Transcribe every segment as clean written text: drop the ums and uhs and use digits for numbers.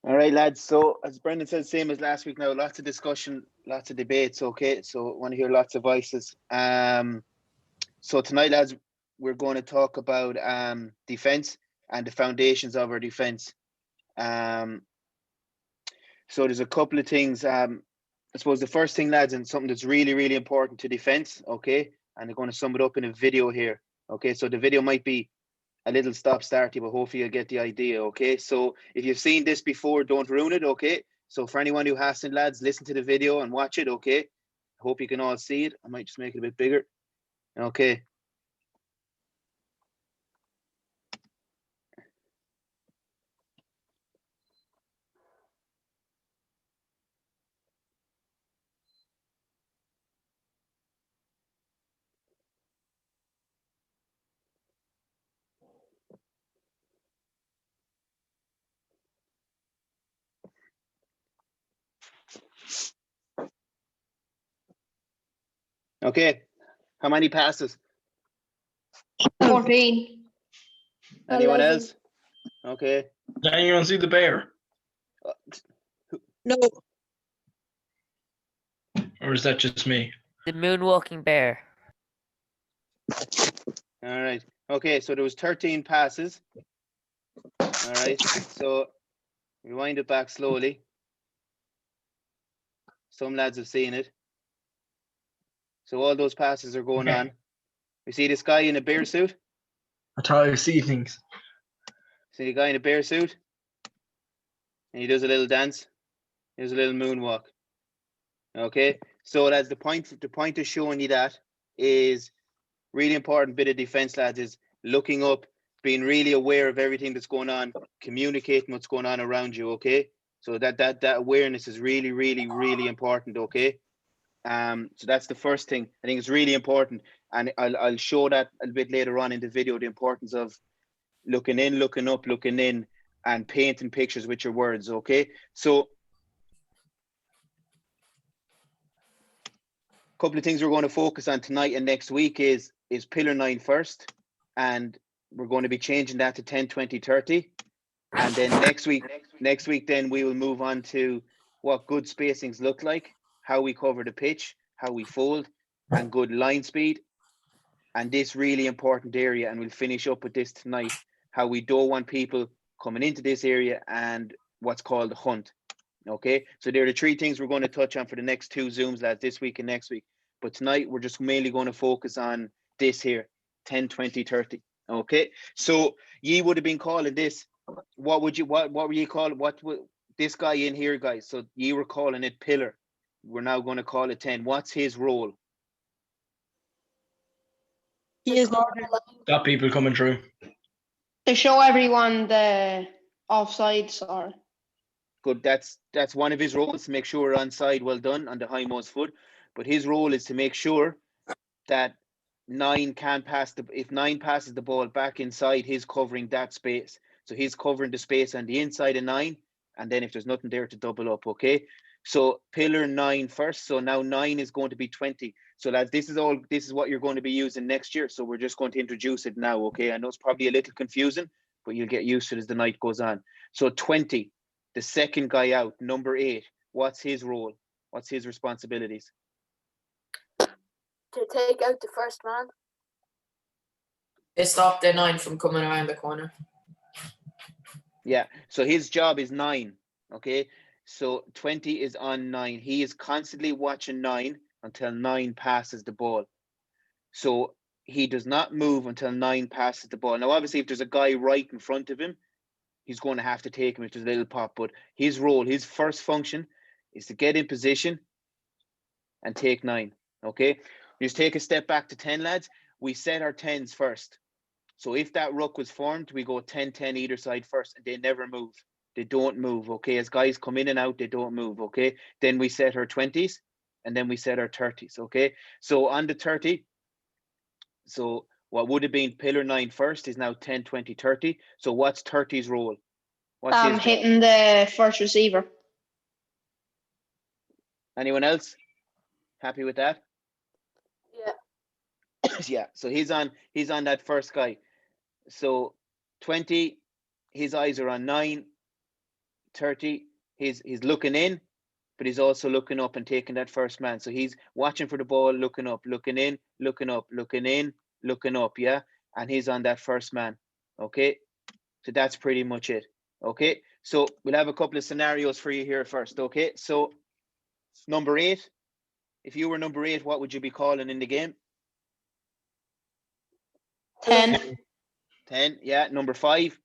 All right, lads. So as Brendan said, same as last week now, lots of discussion, lots of debates, okay? So want to hear lots of voices. So tonight, lads, we're going to talk about defense and the foundations of our defense. Um, so there's a couple of things. I suppose the first thing, lads, and something that's really, really important to defense, okay? And I'm going to sum it up in a video here. Okay, so the video might be a little stop starty, but hopefully you'll get the idea. Okay, so if you've seen this before, don't ruin it. Okay, so for anyone who hasn't, lads, listen to the video and watch it. Okay, I hope you can all see it. I might just make it a bit bigger. Okay. Okay, how many passes? 14. Anyone 11. else? Okay. Now you want to see the bear, No. or is that just me? The moonwalking bear. All right. Okay, so there was 13 passes. All right. So rewind it back slowly. Some lads have seen it. So all those passes are going on. You see this guy in a bear suit? That's how I see things. See the guy in a bear suit? And he does a little dance. Here's a little moonwalk. Okay, so that's the point. The point of showing you that is really important bit of defense, lads, is looking up, being really aware of everything that's going on, communicating what's going on around you. Okay, so that awareness is really, really, really important. Okay, so that's the first thing. I think it's really important, and I'll show that a bit later on in the video, the importance of looking in, looking up, looking in, and painting pictures with your words. Okay, so couple of things we're going to focus on tonight and next week is pillar 9 first, and we're going to be changing that to 10, 20, 30. And then next week then we will move on to what good spacings look like, how we cover the pitch, how we fold, and good line speed. And this really important area, and we'll finish up with this tonight, how we don't want people coming into this area and what's called the hunt. Okay, so there are the three things we're going to touch on for the next two Zooms, lads, this week and next week. But tonight we're just mainly going to focus on this here, 10, 20, 30. Okay, so ye would have been calling this, what were you calling, what would this guy in here, guys? So ye were calling it pillar. We're now going to call it 10. What's his role? He is Stop people coming through. to show everyone the offsides or Good. That's one of his roles, to make sure we're onside, well done, on the hindmost foot. But his role is to make sure that 9 can pass if 9 passes the ball back inside, he's covering that space. So he's covering the space on the inside of 9, and then if there's nothing there, to double up. Okay. So pillar 9 first. So now 9 is going to be 20. So lads, this is what you're going to be using next year. So we're just going to introduce it now. Okay. I know it's probably a little confusing, but you'll get used to it as the night goes on. So 20. The second guy out, number 8, what's his role? What's his responsibilities? To take out the first man. They stopped the 9 from coming around the corner. Yeah, so his job is 9. Okay, so 20 is on 9. He is constantly watching 9 until 9 passes the ball. So he does not move until 9 passes the ball. Now, obviously, if there's a guy right in front of him, he's going to have to take him if there's a little pop. But his role, his first function, is to get in position and take 9. Okay, just take a step back to 10, lads. We set our 10s first. So if that ruck was formed, we go 10, 10 either side first, and they never move. They don't move. Okay, as guys come in and out, they don't move. Okay, then we set our 20s, and then we set our 30s. Okay, so on the 30, so what would have been pillar 9 first is now 10, 20, 30. So what's 30's role? What's his job? hitting the first receiver. Anyone else happy with that? Yeah. Yeah, so he's on that first guy. So 20, his eyes are on 9. 30, he's looking in, but he's also looking up and taking that first man. So he's watching for the ball, looking up, looking in, looking up, looking in, looking up, yeah? And he's on that first man, okay? So that's pretty much it, okay? So we'll have a couple of scenarios for you here first, okay? So number 8, if you were number 8, what would you be calling in the game? 10. 10, yeah. Number 5,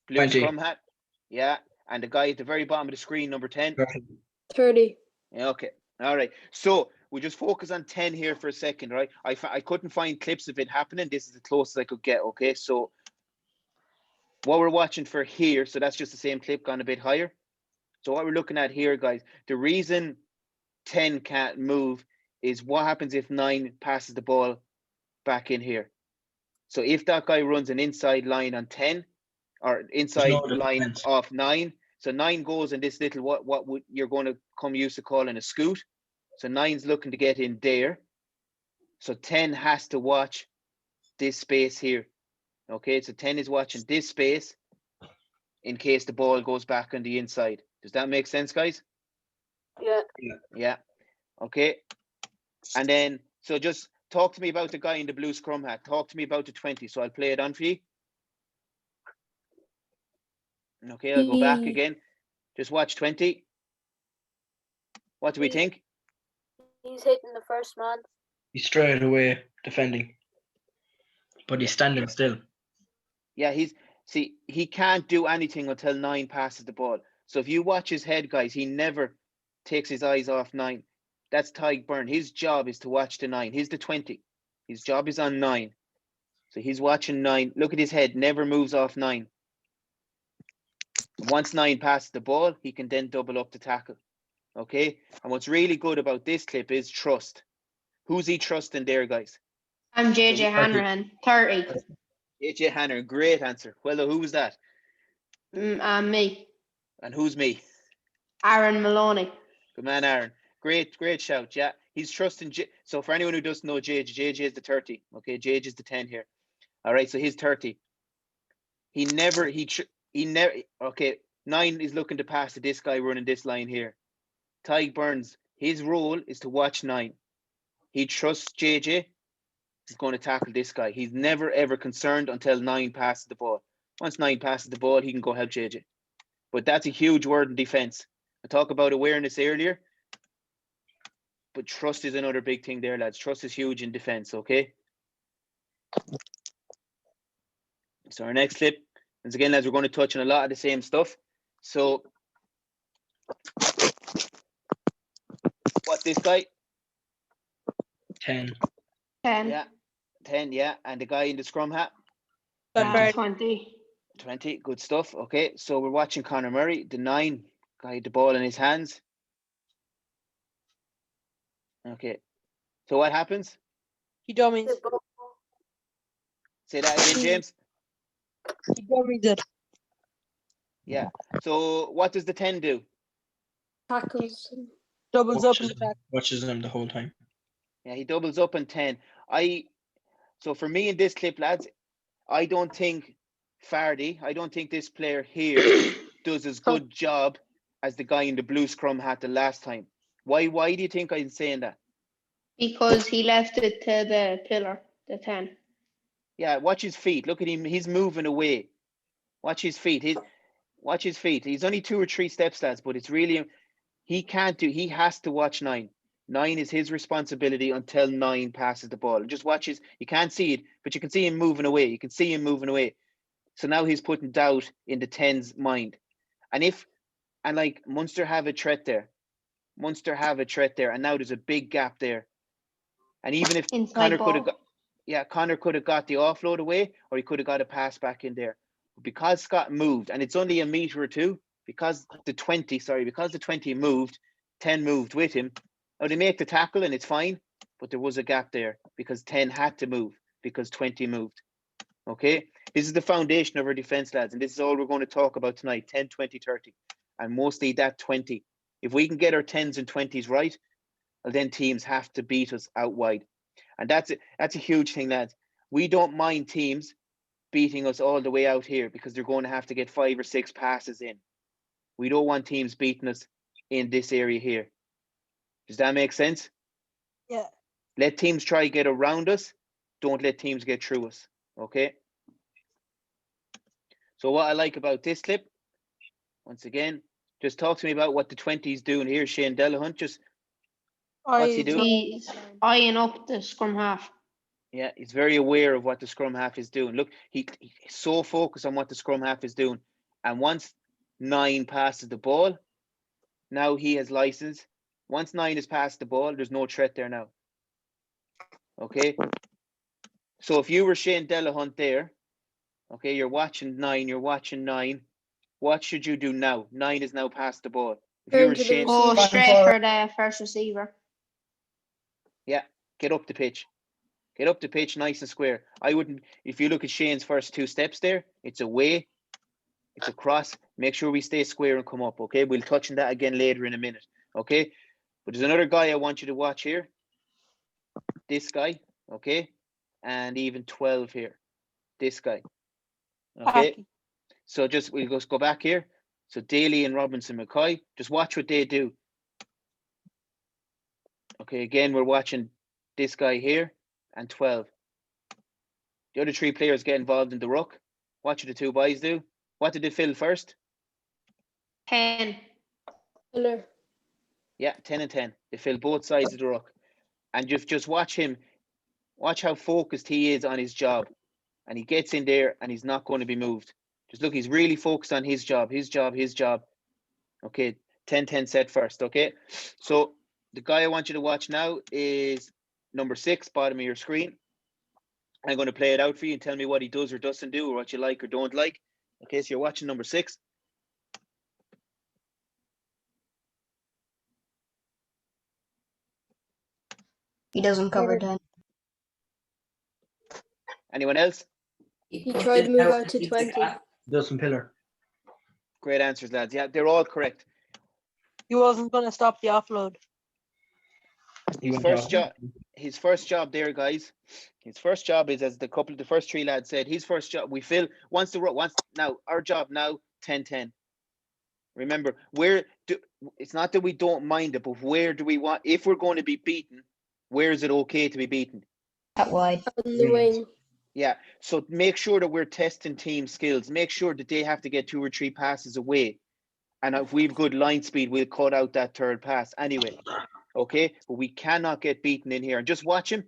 blue 20. scrum hat, yeah. And the guy at the very bottom of the screen, number 10. 30. Yeah, okay. All right. So we just focus on 10 here for a second, right? I couldn't find clips of it happening. This is the closest I could get, okay? So what we're watching for here, so that's just the same clip gone a bit higher. So what we're looking at here, guys, the reason 10 can't move is what happens if 9 passes the ball back in here. So if that guy runs an inside line on 10 or inside no line defense. off 9, so 9 goes in this little what would you're going to come used to calling a scoot. So 9's looking to get in there. So 10 has to watch this space here. Okay, so 10 is watching this space in case the ball goes back on the inside. Does that make sense, guys? Yeah. Yeah. Okay. And then, so just talk to me about the guy in the blue scrum hat. Talk to me about the 20. So I'll play it on for you. Okay, I'll go back again. Just watch 20. What do we think? He's hitting the first man. He's straight away defending. But he's standing still. Yeah, he can't do anything until 9 passes the ball. So if you watch his head, guys, he never takes his eyes off 9. That's Tadhg Beirne. His job is to watch the 9. He's the 20. His job is on 9. So he's watching 9. Look at his head, never moves off 9. Once 9 passes the ball, he can then double up the tackle. Okay? And what's really good about this clip is trust. Who's he trusting there, guys? I'm JJ Hanrahan, 30. AJ Hanner, great answer. Well, who was that? And me, And who's me? Aaron Maloney. Good man, Aaron. Great shout. Yeah, he's trusting. So for anyone who doesn't know JJ is the 30. Okay, JJ is the 10 here. All right, so he's 30. He never. Okay, 9 is looking to pass to this guy running this line here. Tadhg Beirne's his role is to watch 9. He trusts JJ. He's going to tackle this guy. He's never ever concerned until 9 passes the ball. Once 9 passes the ball, he can go help JJ. But that's a huge word in defense. I talked about awareness earlier, but trust is another big thing there, lads. Trust is huge in defense, okay? So our next clip, once again, lads, we're going to touch on a lot of the same stuff. So, what's this guy? 10. 10. Yeah, 10, yeah. And the guy in the scrum hat? 20. 20, good stuff. Okay, so we're watching Conor Murray, the 9, guy with the ball in his hands. Okay, so what happens? He dummies. Say that again, James. He dummies it. Yeah, so what does the 10 do? Tackles. Doubles up in the back. Watches him the whole time. Yeah, he doubles up in 10. So for me in this clip, lads, I don't think this player here does as good job as the guy in the blue scrum hat the last time. Why do you think I'm saying that? Because he left it to the pillar, the 10. Yeah, watch his feet. Look at him. He's moving away. Watch his feet. Watch his feet. He's only 2 or 3 steps, lads, but it's really, he has to watch 9. 9 is his responsibility until 9 passes the ball. Just watch you can't see it, but you can see him moving away. You can see him moving away. So now he's putting doubt in the 10's mind. And like Munster have a threat there. And now there's a big gap there. And even if Inside Conor could have got the offload away, or he could have got a pass back in there. But because Scott moved, and it's only a meter or 2, because the 20 moved, 10 moved with him. Now they make the tackle and it's fine, but there was a gap there because 10 had to move because 20 moved. Okay, this is the foundation of our defense, lads, and this is all we're going to talk about tonight: 10, 20, 30, and mostly that 20. If we can get our 10s and 20s right, well, then teams have to beat us out wide, and that's a huge thing, lads. We don't mind teams beating us all the way out here because they're going to have to get 5 or 6 passes in. We don't want teams beating us in this area here. Does that make sense? Yeah. Let teams try to get around us. Don't let teams get through us. Okay. So what I like about this clip, once again, just talk to me about what the 20 is doing here. Shane Delahunt, just what's he doing? He's eyeing up the scrum half. Yeah, he's very aware of what the scrum half is doing. Look, he's so focused on what the scrum half is doing. And once 9 passes the ball, now he has license. Once 9 has passed the ball, there's no threat there now. Okay. So if you were Shane Delahunt there, okay, you're watching 9, what should you do now? 9 is now past the ball. If you Turn were to the Shane, Go Back and straight forward. for the first receiver. yeah, get up the pitch. Get up the pitch nice and square. I wouldn't, if you look at Shane's first 2 steps there, it's away, it's across. Make sure we stay square and come up, okay? We'll touch on that again later in a minute, okay? But there's another guy I want you to watch here. This guy, okay? And even 12 here. This guy, okay? Packy. So we'll just go back here. So Daly and Robinson McCoy, just watch what they do. Okay, again, we're watching this guy here and 12. The other 3 players get involved in the ruck. Watch what the 2 boys do. What did they fill first? 10. Pillar. Yeah, 10 and 10. They fill both sides of the ruck. And just watch him. Watch how focused he is on his job. And he gets in there and he's not going to be moved. Just look, he's really focused on his job. Okay, 10-10 set first, okay? So the guy I want you to watch now is number 6, bottom of your screen. I'm going to play it out for you and tell me what he does or doesn't do or what you like or don't like. Okay, so you're watching number 6. He doesn't cover 10. Anyone else? He tried to move out to Keep the 20. gap. Doesn't pillar. Great answers, lads. Yeah, they're all correct. He wasn't going to stop the offload. He His went first off. job, his first job there, guys. His first job is, as the first 3 lads said, his first job, we fill once now, our job now, 10-10. Remember, it's not that we don't mind it, but where do we want, if we're going to be beaten, where is it okay to be beaten? Out wide. On the wing. Yeah, so make sure that we're testing team skills. Make sure that they have to get 2 or 3 passes away. And if we've good line speed, we'll cut out that 3rd pass anyway. Okay, but we cannot get beaten in here. And just watch him.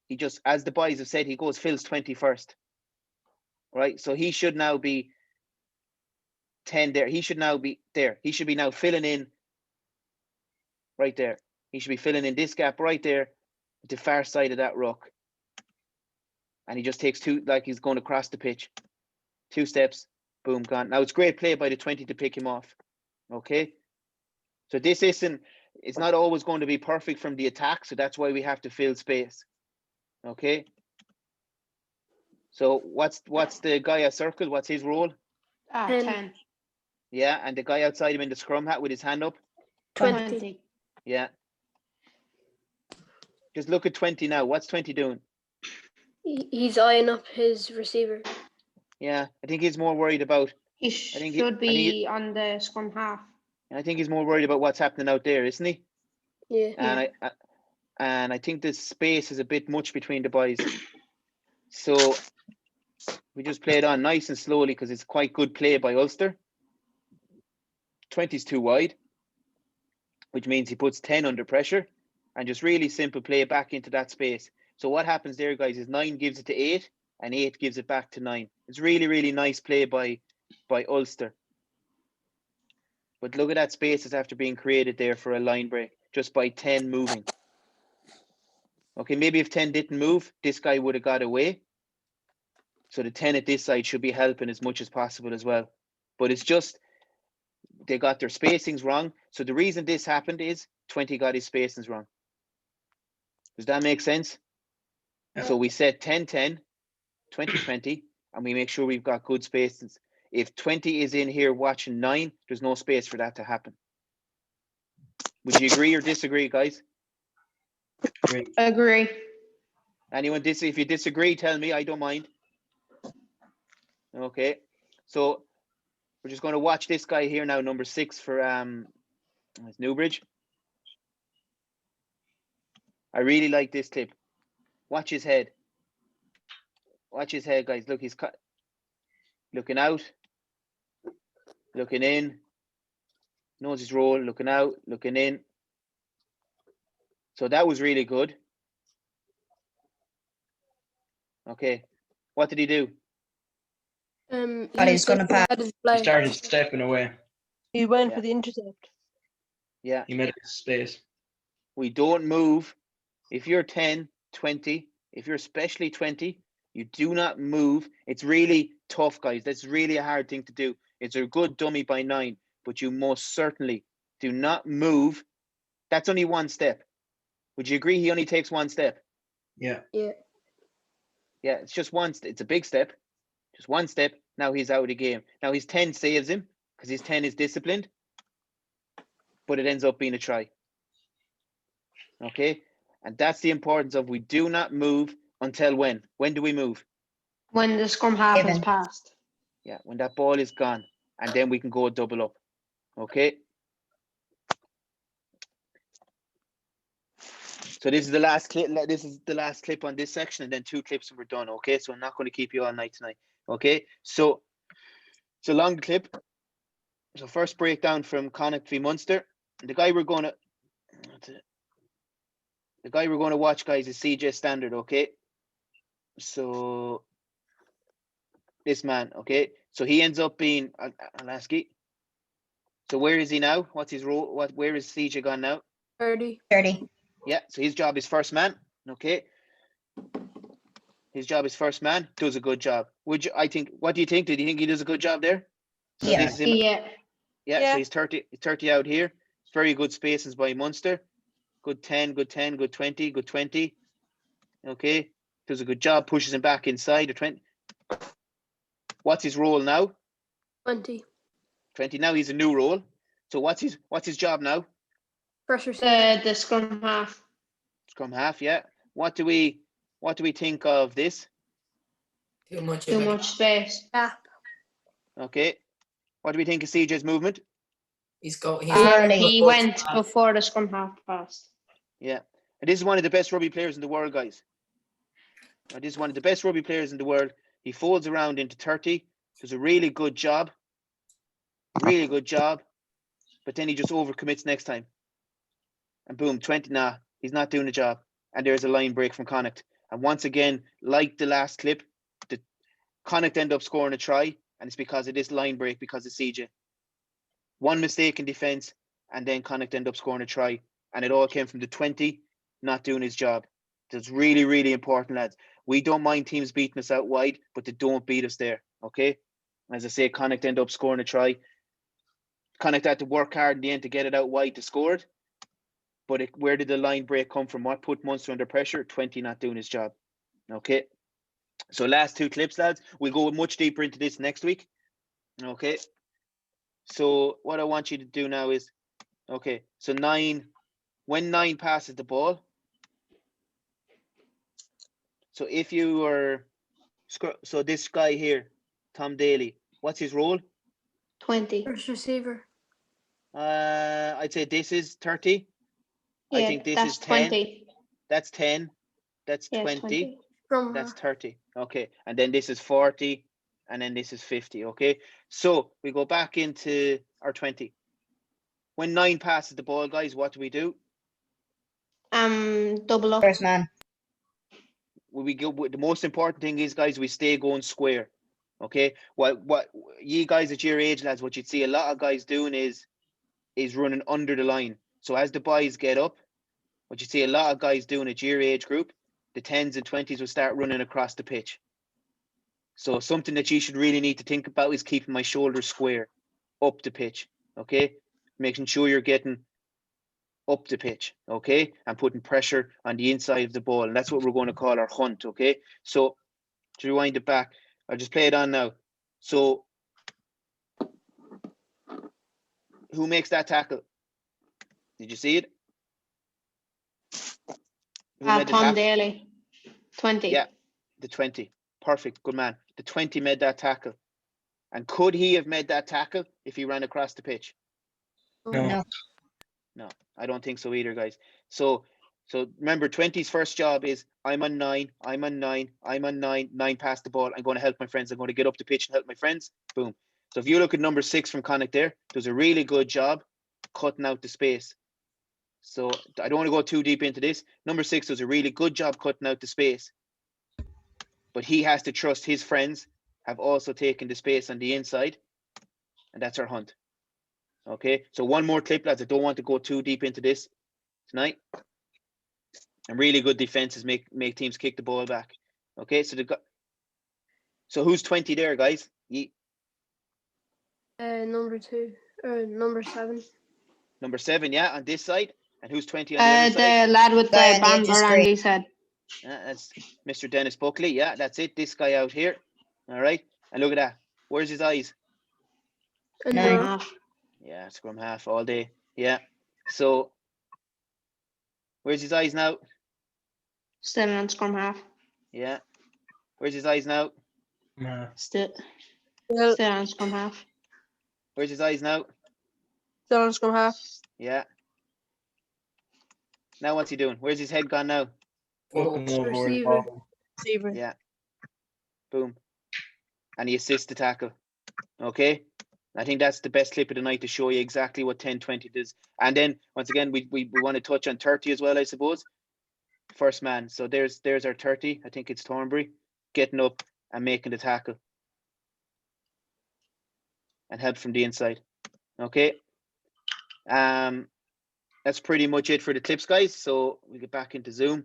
He just, as the boys have said, he goes fills 21st. Right, so he should now be 10 there. He should now be there. He should be now filling in right there. He should be filling in this gap right there, the far side of that ruck. And he just takes 2, like he's going across the pitch. 2 steps, boom, gone. Now it's great play by the 20 to pick him off. Okay, so this isn't, it's not always going to be perfect from the attack, so that's why we have to fill space. Okay, so what's the guy I circled? What's his role? 10. Yeah, and the guy outside him in the scrum hat with his hand up? 20. Yeah. Just look at 20 now. What's 20 doing? He's eyeing up his receiver. Yeah, I think he's more worried about, He think should be on the scrum half. I think he's more worried about what's happening out there, isn't he? Yeah. And I think the space is a bit much between the boys. So we just play it on nice and slowly because it's quite good play by Ulster. 20's too wide, which means he puts 10 under pressure, and just really simple play back into that space. So what happens there, guys, is 9 gives it to 8 and 8 gives it back to 9. It's really, really nice play by Ulster. But look at that space that's after being created there for a line break, just by 10 moving. Okay, maybe if 10 didn't move, this guy would have got away. So the 10 at this side should be helping as much as possible as well. But it's just, they got their spacings wrong. So the reason this happened is 20 got his spacings wrong. Does that make sense? Yeah. So we set 10-10, 20-20, and we make sure we've got good spacings. If 20 is in here watching 9, there's no space for that to happen. Would you agree or disagree, guys? Great. Agree. Anyone if you disagree, tell me, I don't mind. Okay. So We're just going to watch this guy here now, number 6 for it's Newbridge. I really like this clip. Watch his head. Watch his head, guys. Look, he's looking out, looking in, knows his role, looking out, looking in. So that was really good. Okay, what did he do? Thought he was gonna pass. He started stepping away. He went Yeah. for the intercept. Yeah, He made a space. we don't move. If you're 10, 20, if you're especially 20, you do not move. It's really tough, guys. That's really a hard thing to do. It's a good dummy by 9, but you most certainly do not move. That's only one step. Would you agree he only takes one step? Yeah. Yeah. Yeah, it's just one. It's a big step. Just one step. Now he's out of the game. Now his 10 saves him because his 10 is disciplined, but it ends up being a try. Okay, and that's the importance of we do not move until when? When do we move? When the scrum half has Given. passed. Yeah, when that ball is gone, and then we can go double up. Okay. So this is the last clip. This is the last clip on this section, and then 2 clips and we're done. Okay, so I'm not going to keep you all night tonight. Okay, so it's a long clip. So first breakdown from Connacht v Munster. The guy we're going to watch, guys, is CJ Standard. Okay, so this man. Okay, so he ends up being Alaski. So where is he now? What's his role? Where is CJ gone now? 30. 30. Yeah, so his job is first man. Okay. His job is first man. Does a good job. What do you think? Did you think he does a good job there? So Yeah. this is him. Yeah. Yeah, Yeah. so he's 30 out here. Very good spaces by Munster. Good 10, good 10, good 20, good 20. Okay. Does a good job, pushes him back inside the 20. What's his role now? 20. 20. Now he's a new role. So what's his job now? First receiver. The scrum half. Scrum half, yeah. What do we think of this? Too much. Too of it. much space. Gap. Okay. What do we think of CJ's movement? He's got. He's Early. He went before the scrum half passed. Yeah. And this is one of the best rugby players in the world, guys. This is one of the best rugby players in the world. He folds around into 30. Does a really good job. Really good job. But then he just overcommits next time. And boom, 20. Nah, he's not doing the job. And there's a line break from Connacht. And once again, like the last clip, the Connacht end up scoring a try. And it's because of this line break, because of CJ. One mistake in defence, and then Connacht end up scoring a try. And it all came from the 20 not doing his job. That's really, really important, lads. We don't mind teams beating us out wide, but they don't beat us there, okay? As I say, Connacht end up scoring a try. Connacht had to work hard in the end to get it out wide to score it. But where did the line break come from? What put Munster under pressure? 20 not doing his job, okay? So last 2 clips, lads. We'll go much deeper into this next week, okay? So what I want you to do now is, okay, so 9, when 9 passes the ball, so if you were, so this guy here, Tom Daly, what's his role? 20. First receiver. I'd say this is 30. Yeah, I think this that's is 10. 20. That's 10. That's Yeah, 20. Scrum That's half. 30. Okay. And then this is 40. And then this is 50. Okay. So we go back into our 20. When 9 passes the ball, guys, what do we do? Double up. First man. We go. The most important thing is, guys, we stay going square. Okay. What you guys at your age, lads, what you'd see a lot of guys doing is running under the line. So as the boys get up, what you see a lot of guys doing at your age group, the 10s and 20s will start running across the pitch. So something that you should really need to think about is keeping my shoulders square up the pitch. Okay. Making sure you're getting up the pitch, okay, and putting pressure on the inside of the ball, and that's what we're going to call our hunt, okay. So to rewind it back, I'll just play it on now. So who makes that tackle? Did you see it? Who made the Tom tackle? Daly. 20. Yeah, the 20. Perfect, good man. The 20 made that tackle. And could he have made that tackle if he ran across the pitch? No. No. I don't think so either, guys. So remember, 20's first job is I'm on 9, I'm on 9, I'm on 9, 9 past the ball. I'm going to help my friends. I'm going to get up the pitch and help my friends. Boom. So if you look at number 6 from Connacht there, does a really good job cutting out the space. So I don't want to go too deep into this. Number 6 does a really good job cutting out the space. But he has to trust his friends have also taken the space on the inside. And that's our Hunt. Okay, so one more clip, lads. I don't want to go too deep into this tonight. And really good defenses make teams kick the ball back. Okay, so who's 20 there, guys? Number 2 or number 7. Number 7, yeah, on this side. And who's 20 on the other side? The lad with the Guy on the edge band of around screen. his head. That's Mr. Dennis Buckley. Yeah, that's it. This guy out here. All right, and look at that. Where's his eyes? And Nine. Half. Yeah, scrum half all day. Yeah. So where's his eyes now? Still on scrum half. Yeah. Where's his eyes now? Nah. Still Still on scrum half. Where's his eyes now? on scrum half. Yeah. Now what's he doing? Where's his head gone now? Looking over the Receiver. ball. Receiver. Yeah. Boom. And he assists the tackle. Okay. I think that's the best clip of the night to show you exactly what 10-20 does. And then once again, we want to touch on 30 as well, I suppose. First man. So there's our 30. I think it's Thornbury getting up and making the tackle. And help from the inside. Okay. That's pretty much it for the clips, guys. So we get back into Zoom.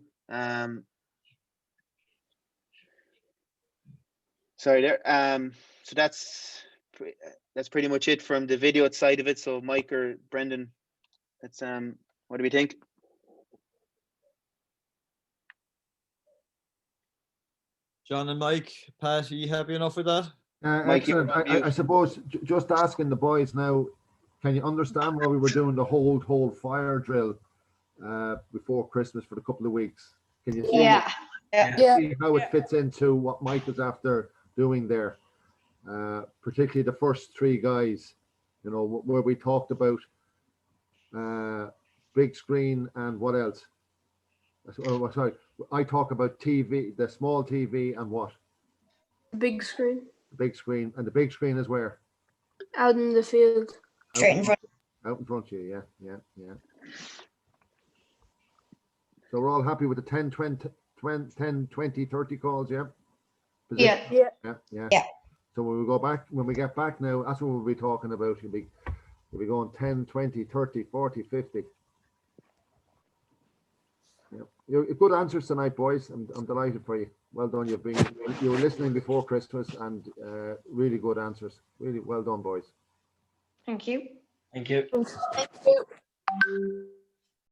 Sorry there. So that's pretty much it from the video side of it. So Mike or Brendan, that's what do we think? John and Mike, Pat, are you happy enough with that? Mike, you're Excellent. on mute. I suppose just asking the boys now, can you understand why we were doing the hold fire drill before Christmas for a couple of weeks? Can you see, Yeah. Yeah. see how it fits into what Mike is after doing there? Particularly the first 3 guys, you know, where we talked about big screen and what else? Oh, sorry, I talk about TV, the small TV and what? Big screen. The big screen, and the big screen is where? Out in the field. Straight in front. Out in front of you, yeah. So we're all happy with the 10, 20, 30 calls, yeah? Yeah. Yeah. So when we get back now, that's what we'll be talking about. We'll be going 10, 20, 30, 40, 50. Yeah. You're good answers tonight, boys. I'm delighted for you. Well done. You were listening before Christmas and really good answers. Really well done, boys. Thank you. Thank you. Thank you.